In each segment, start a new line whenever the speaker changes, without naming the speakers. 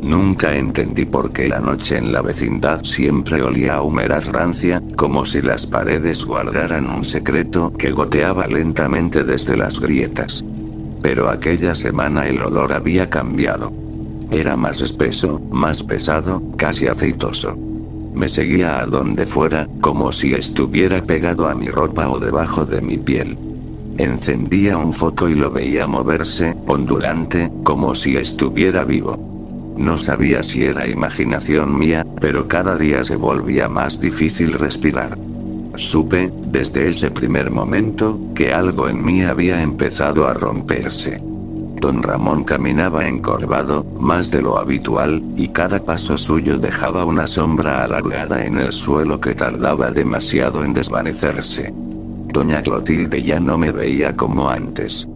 Nunca entendí por qué la noche en la vecindad siempre olía a humedad rancia, como si las paredes guardaran un secreto que goteaba lentamente desde las grietas. Pero aquella semana el olor había cambiado. Era más espeso, más pesado, casi aceitoso. Me seguía a donde fuera, como si estuviera pegado a mi ropa o debajo de mi piel. Encendía un foco y lo veía moverse, ondulante, como si estuviera vivo. No sabía si era imaginación mía, pero cada día se volvía más difícil respirar. Supe, desde ese primer momento, que algo en mí había empezado a romperse. Don Ramón caminaba encorvado, más de lo habitual, y cada paso suyo dejaba una sombra alargada en el suelo que tardaba demasiado en desvanecerse. Doña Clotilde ya no me veía como antes.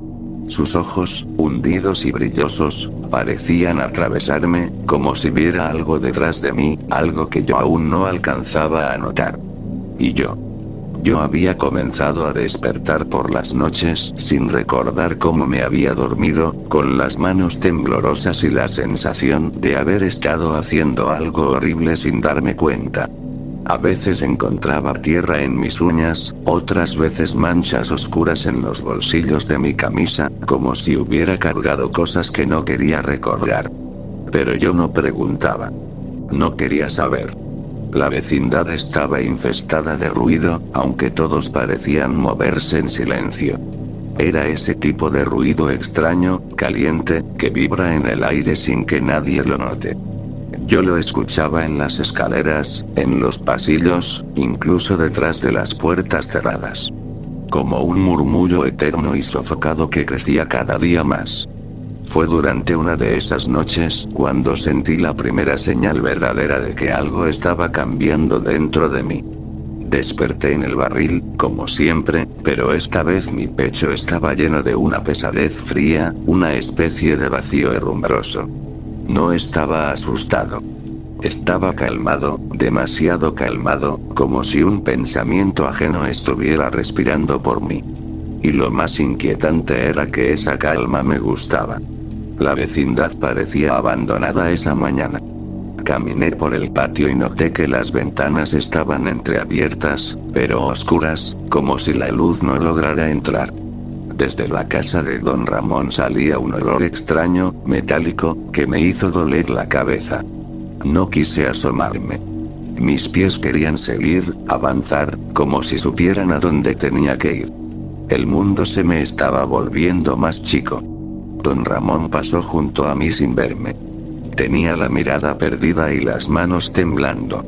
Sus ojos, hundidos y brillosos, parecían atravesarme, como si viera algo detrás de mí, algo que yo aún no alcanzaba a notar. Y yo había comenzado a despertar por las noches sin recordar cómo me había dormido, con las manos temblorosas y la sensación de haber estado haciendo algo horrible sin darme cuenta. A veces encontraba tierra en mis uñas, otras veces manchas oscuras en los bolsillos de mi camisa, como si hubiera cargado cosas que no quería recordar. Pero yo no preguntaba. No quería saber. La vecindad estaba infestada de ruido, aunque todos parecían moverse en silencio. Era ese tipo de ruido extraño, caliente, que vibra en el aire sin que nadie lo note. Yo lo escuchaba en las escaleras, en los pasillos, incluso detrás de las puertas cerradas. Como un murmullo eterno y sofocado que crecía cada día más. Fue durante una de esas noches cuando sentí la primera señal verdadera de que algo estaba cambiando dentro de mí. Desperté en el barril, como siempre, pero esta vez mi pecho estaba lleno de una pesadez fría, una especie de vacío herrumbroso. No estaba asustado. Estaba calmado, demasiado calmado, como si un pensamiento ajeno estuviera respirando por mí. Y lo más inquietante era que esa calma me gustaba. La vecindad parecía abandonada esa mañana. Caminé por el patio y noté que las ventanas estaban entreabiertas, pero oscuras, como si la luz no lograra entrar. Desde la casa de don Ramón salía un olor extraño, metálico, que me hizo doler la cabeza. No quise asomarme. Mis pies querían seguir, avanzar, como si supieran a dónde tenía que ir. El mundo se me estaba volviendo más chico. Don Ramón pasó junto a mí sin verme. Tenía la mirada perdida y las manos temblando.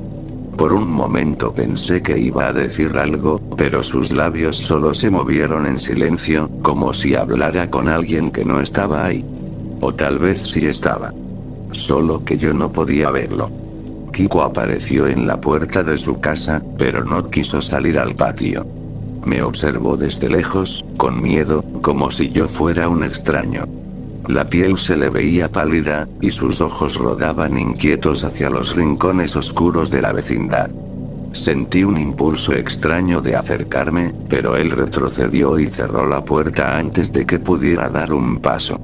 Por un momento pensé que iba a decir algo, pero sus labios solo se movieron en silencio, como si hablara con alguien que no estaba ahí. O tal vez sí estaba. Solo que yo no podía verlo. Kiko apareció en la puerta de su casa, pero no quiso salir al patio. Me observó desde lejos, con miedo, como si yo fuera un extraño. La piel se le veía pálida, y sus ojos rodaban inquietos hacia los rincones oscuros de la vecindad. Sentí un impulso extraño de acercarme, pero él retrocedió y cerró la puerta antes de que pudiera dar un paso.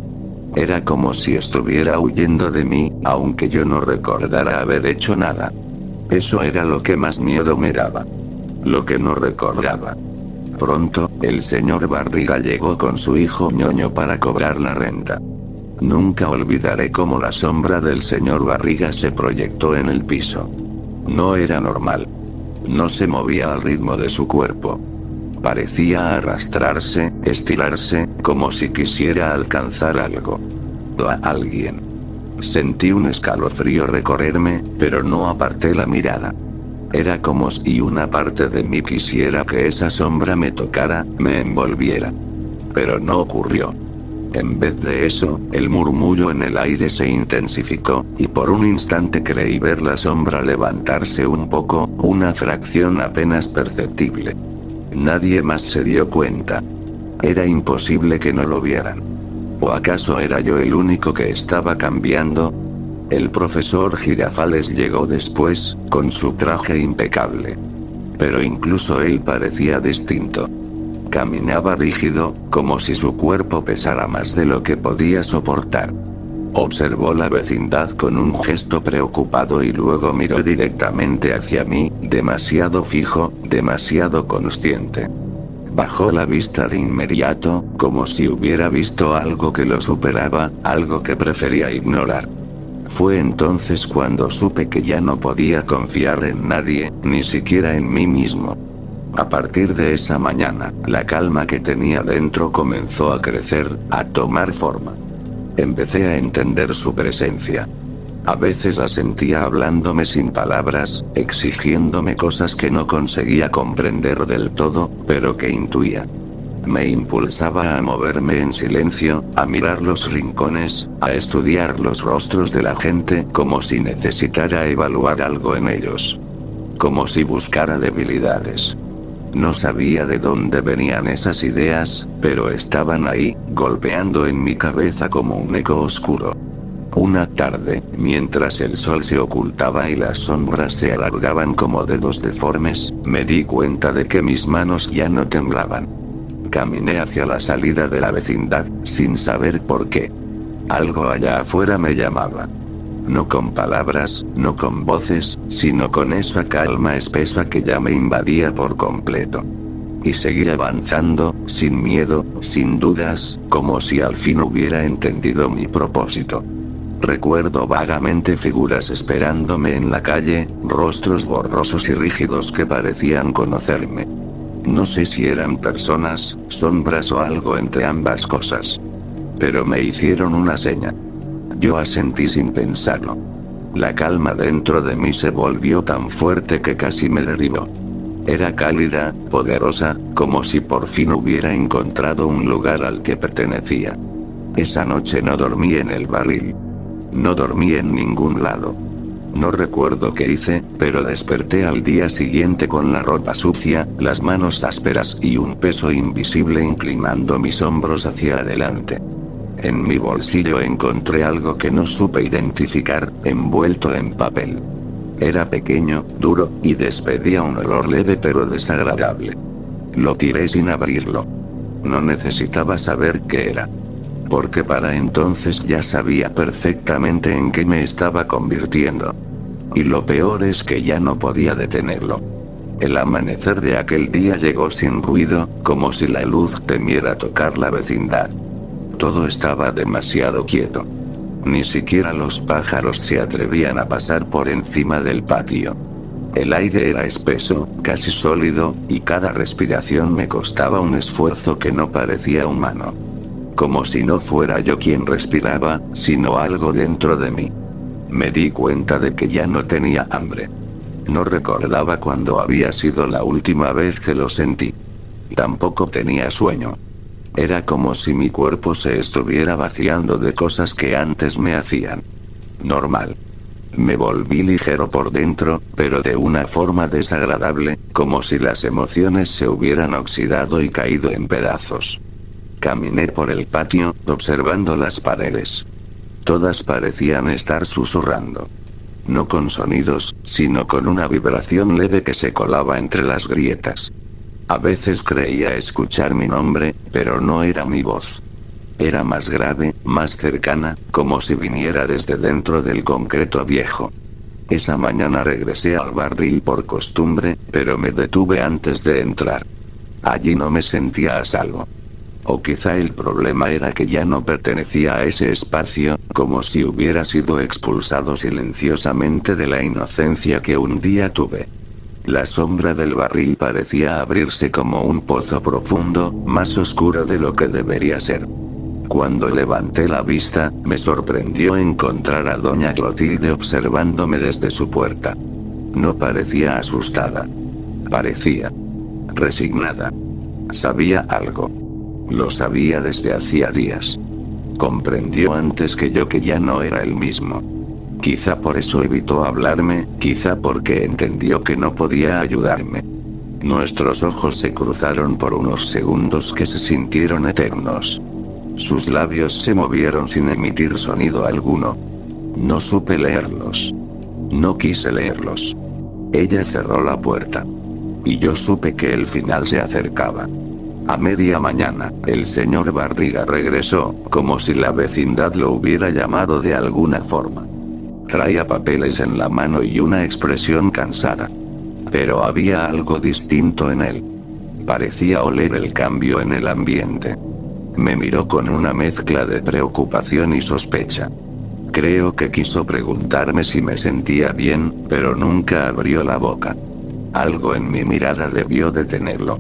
Era como si estuviera huyendo de mí, aunque yo no recordara haber hecho nada. Eso era lo que más miedo me daba. Lo que no recordaba. Pronto, el señor Barriga llegó con su hijo ñoño para cobrar la renta. Nunca olvidaré cómo la sombra del señor Barriga se proyectó en el piso. No era normal. No se movía al ritmo de su cuerpo. Parecía arrastrarse, estirarse, como si quisiera alcanzar algo. O a alguien. Sentí un escalofrío recorrerme, pero no aparté la mirada. Era como si una parte de mí quisiera que esa sombra me tocara, me envolviera. Pero no ocurrió. En vez de eso, el murmullo en el aire se intensificó, y por un instante creí ver la sombra levantarse un poco, una fracción apenas perceptible. Nadie más se dio cuenta. Era imposible que no lo vieran. ¿O acaso era yo el único que estaba cambiando? El profesor Girafales llegó después, con su traje impecable. Pero incluso él parecía distinto. Caminaba rígido, como si su cuerpo pesara más de lo que podía soportar. Observó la vecindad con un gesto preocupado y luego miró directamente hacia mí, demasiado fijo, demasiado consciente. Bajó la vista de inmediato, como si hubiera visto algo que lo superaba, algo que prefería ignorar. Fue entonces cuando supe que ya no podía confiar en nadie, ni siquiera en mí mismo. A partir de esa mañana, la calma que tenía dentro comenzó a crecer, a tomar forma. Empecé a entender su presencia. A veces la sentía hablándome sin palabras, exigiéndome cosas que no conseguía comprender del todo, pero que intuía. Me impulsaba a moverme en silencio, a mirar los rincones, a estudiar los rostros de la gente como si necesitara evaluar algo en ellos. Como si buscara debilidades. No sabía de dónde venían esas ideas, pero estaban ahí, golpeando en mi cabeza como un eco oscuro. Una tarde, mientras el sol se ocultaba y las sombras se alargaban como dedos deformes, me di cuenta de que mis manos ya no temblaban. Caminé hacia la salida de la vecindad, sin saber por qué. Algo allá afuera me llamaba. No con palabras, no con voces, sino con esa calma espesa que ya me invadía por completo. Y seguí avanzando, sin miedo, sin dudas, como si al fin hubiera entendido mi propósito. Recuerdo vagamente figuras esperándome en la calle, rostros borrosos y rígidos que parecían conocerme. No sé si eran personas, sombras o algo entre ambas cosas. Pero me hicieron una seña. Yo asentí sin pensarlo. La calma dentro de mí se volvió tan fuerte que casi me derribó. Era cálida, poderosa, como si por fin hubiera encontrado un lugar al que pertenecía. Esa noche no dormí en el barril. No dormí en ningún lado. No recuerdo qué hice, pero desperté al día siguiente con la ropa sucia, las manos ásperas y un peso invisible inclinando mis hombros hacia adelante. En mi bolsillo encontré algo que no supe identificar, envuelto en papel. Era pequeño, duro, y despedía un olor leve pero desagradable. Lo tiré sin abrirlo. No necesitaba saber qué era. Porque para entonces ya sabía perfectamente en qué me estaba convirtiendo. Y lo peor es que ya no podía detenerlo. El amanecer de aquel día llegó sin ruido, como si la luz temiera tocar la vecindad. Todo estaba demasiado quieto. Ni siquiera los pájaros se atrevían a pasar por encima del patio. El aire era espeso, casi sólido, y cada respiración me costaba un esfuerzo que no parecía humano. Como si no fuera yo quien respiraba, sino algo dentro de mí. Me di cuenta de que ya no tenía hambre. No recordaba cuándo había sido la última vez que lo sentí. Tampoco tenía sueño. Era como si mi cuerpo se estuviera vaciando de cosas que antes me hacían normal. Me volví ligero por dentro, pero de una forma desagradable, como si las emociones se hubieran oxidado y caído en pedazos. Caminé por el patio, observando las paredes. Todas parecían estar susurrando. No con sonidos, sino con una vibración leve que se colaba entre las grietas. A veces creía escuchar mi nombre, pero no era mi voz. Era más grave, más cercana, como si viniera desde dentro del concreto viejo. Esa mañana regresé al barril por costumbre, pero me detuve antes de entrar. Allí no me sentía a salvo. O quizá el problema era que ya no pertenecía a ese espacio, como si hubiera sido expulsado silenciosamente de la inocencia que un día tuve. La sombra del barril parecía abrirse como un pozo profundo, más oscuro de lo que debería ser. Cuando levanté la vista, me sorprendió encontrar a doña Clotilde observándome desde su puerta. No parecía asustada. Parecía resignada. Sabía algo. Lo sabía desde hacía días. Comprendió antes que yo que ya no era el mismo. Quizá por eso evitó hablarme, quizá porque entendió que no podía ayudarme. Nuestros ojos se cruzaron por unos segundos que se sintieron eternos. Sus labios se movieron sin emitir sonido alguno. No supe leerlos. No quise leerlos. Ella cerró la puerta. Y yo supe que el final se acercaba. A media mañana, el señor Barriga regresó, como si la vecindad lo hubiera llamado de alguna forma. Traía papeles en la mano y una expresión cansada. Pero había algo distinto en él. Parecía oler el cambio en el ambiente. Me miró con una mezcla de preocupación y sospecha. Creo que quiso preguntarme si me sentía bien, pero nunca abrió la boca. Algo en mi mirada debió detenerlo.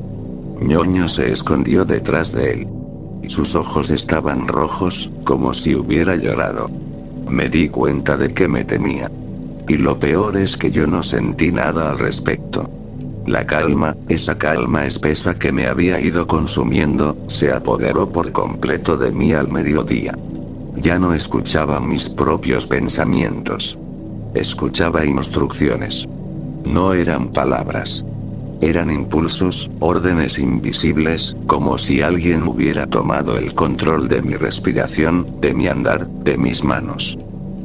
Ñoño se escondió detrás de él. Sus ojos estaban rojos, como si hubiera llorado. Me di cuenta de que me temía. Y lo peor es que yo no sentí nada al respecto. La calma, esa calma espesa que me había ido consumiendo, se apoderó por completo de mí al mediodía. Ya no escuchaba mis propios pensamientos. Escuchaba instrucciones. No eran palabras. Eran impulsos, órdenes invisibles, como si alguien hubiera tomado el control de mi respiración, de mi andar, de mis manos.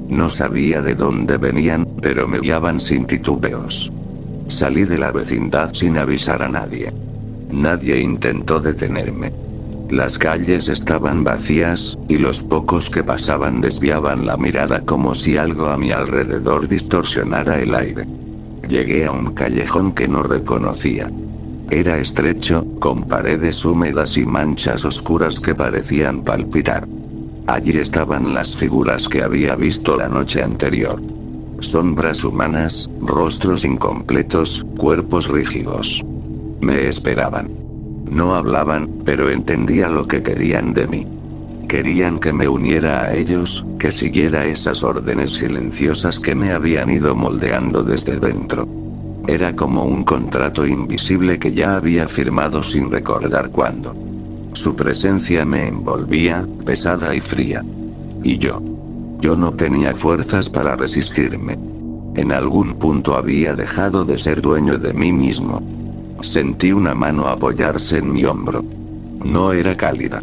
No sabía de dónde venían, pero me guiaban sin titubeos. Salí de la vecindad sin avisar a nadie. Nadie intentó detenerme. Las calles estaban vacías, y los pocos que pasaban desviaban la mirada como si algo a mi alrededor distorsionara el aire. Llegué a un callejón que no reconocía. Era estrecho, con paredes húmedas y manchas oscuras que parecían palpitar. Allí estaban las figuras que había visto la noche anterior. Sombras humanas, rostros incompletos, cuerpos rígidos. Me esperaban. No hablaban, pero entendía lo que querían de mí. Querían que me uniera a ellos, que siguiera esas órdenes silenciosas que me habían ido moldeando desde dentro. Era como un contrato invisible que ya había firmado sin recordar cuándo. Su presencia me envolvía, pesada y fría. Y yo no tenía fuerzas para resistirme. En algún punto había dejado de ser dueño de mí mismo. Sentí una mano apoyarse en mi hombro. No era cálida.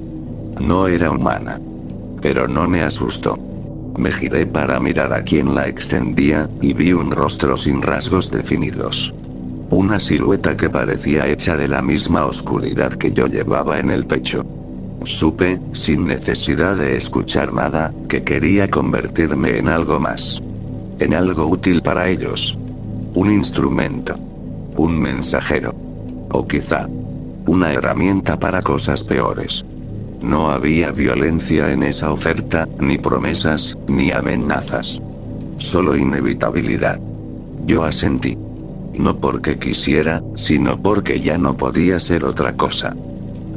No era humana. Pero no me asustó. Me giré para mirar a quien la extendía, y vi un rostro sin rasgos definidos. Una silueta que parecía hecha de la misma oscuridad que yo llevaba en el pecho. Supe, sin necesidad de escuchar nada, que quería convertirme en algo más. En algo útil para ellos. Un instrumento. Un mensajero. O quizá, una herramienta para cosas peores. No había violencia en esa oferta, ni promesas, ni amenazas. Solo inevitabilidad. Yo asentí. No porque quisiera, sino porque ya no podía ser otra cosa.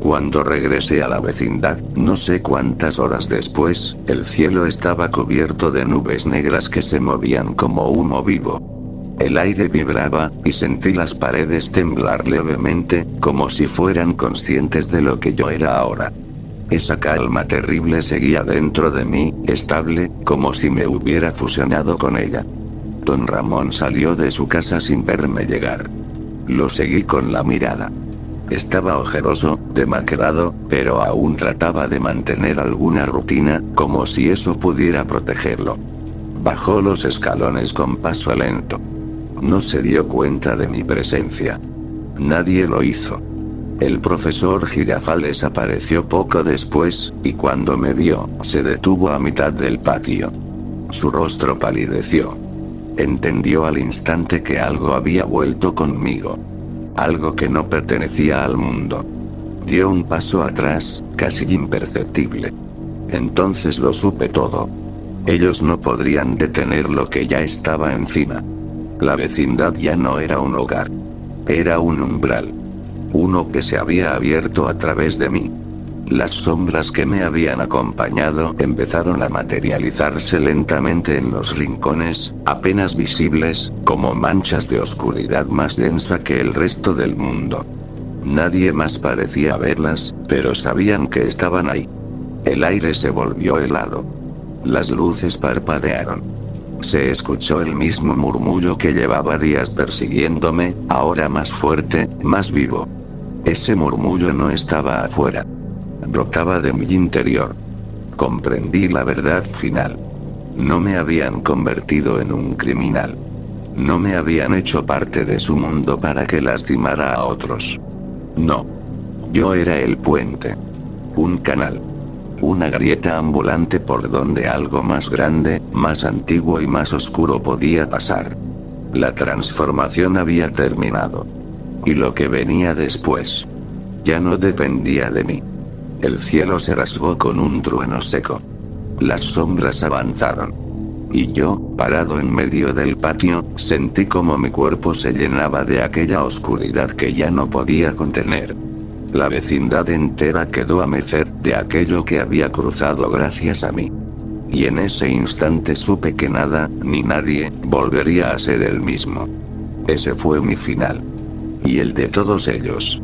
Cuando regresé a la vecindad, no sé cuántas horas después, el cielo estaba cubierto de nubes negras que se movían como humo vivo. El aire vibraba, y sentí las paredes temblar levemente, como si fueran conscientes de lo que yo era ahora. Esa calma terrible seguía dentro de mí, estable, como si me hubiera fusionado con ella. Don Ramón salió de su casa sin verme llegar. Lo seguí con la mirada. Estaba ojeroso, demacrado, pero aún trataba de mantener alguna rutina, como si eso pudiera protegerlo. Bajó los escalones con paso lento. No se dio cuenta de mi presencia. Nadie lo hizo. El profesor Girafales apareció poco después, y cuando me vio, se detuvo a mitad del patio. Su rostro palideció. Entendió al instante que algo había vuelto conmigo. Algo que no pertenecía al mundo. Dio un paso atrás, casi imperceptible. Entonces lo supe todo. Ellos no podrían detener lo que ya estaba encima. La vecindad ya no era un hogar. Era un umbral. Uno que se había abierto a través de mí. Las sombras que me habían acompañado empezaron a materializarse lentamente en los rincones, apenas visibles, como manchas de oscuridad más densa que el resto del mundo. Nadie más parecía verlas, pero sabían que estaban ahí. El aire se volvió helado. Las luces parpadearon. Se escuchó el mismo murmullo que llevaba días persiguiéndome, ahora más fuerte, más vivo. Ese murmullo no estaba afuera. Brotaba de mi interior. Comprendí la verdad final. No me habían convertido en un criminal. No me habían hecho parte de su mundo para que lastimara a otros. No. Yo era el puente. Un canal. Una grieta ambulante por donde algo más grande, más antiguo y más oscuro podía pasar. La transformación había terminado. Y lo que venía después ya no dependía de mí. El cielo se rasgó con un trueno seco. Las sombras avanzaron. Y yo, parado en medio del patio, sentí como mi cuerpo se llenaba de aquella oscuridad que ya no podía contener. La vecindad entera quedó a merced de aquello que había cruzado gracias a mí. Y en ese instante supe que nada, ni nadie, volvería a ser el mismo. Ese fue mi final. Y el de todos ellos.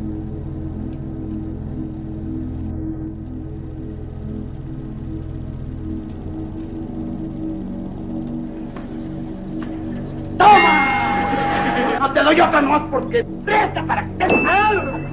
¡Toma! No te doy otra más porque presta para que te algo.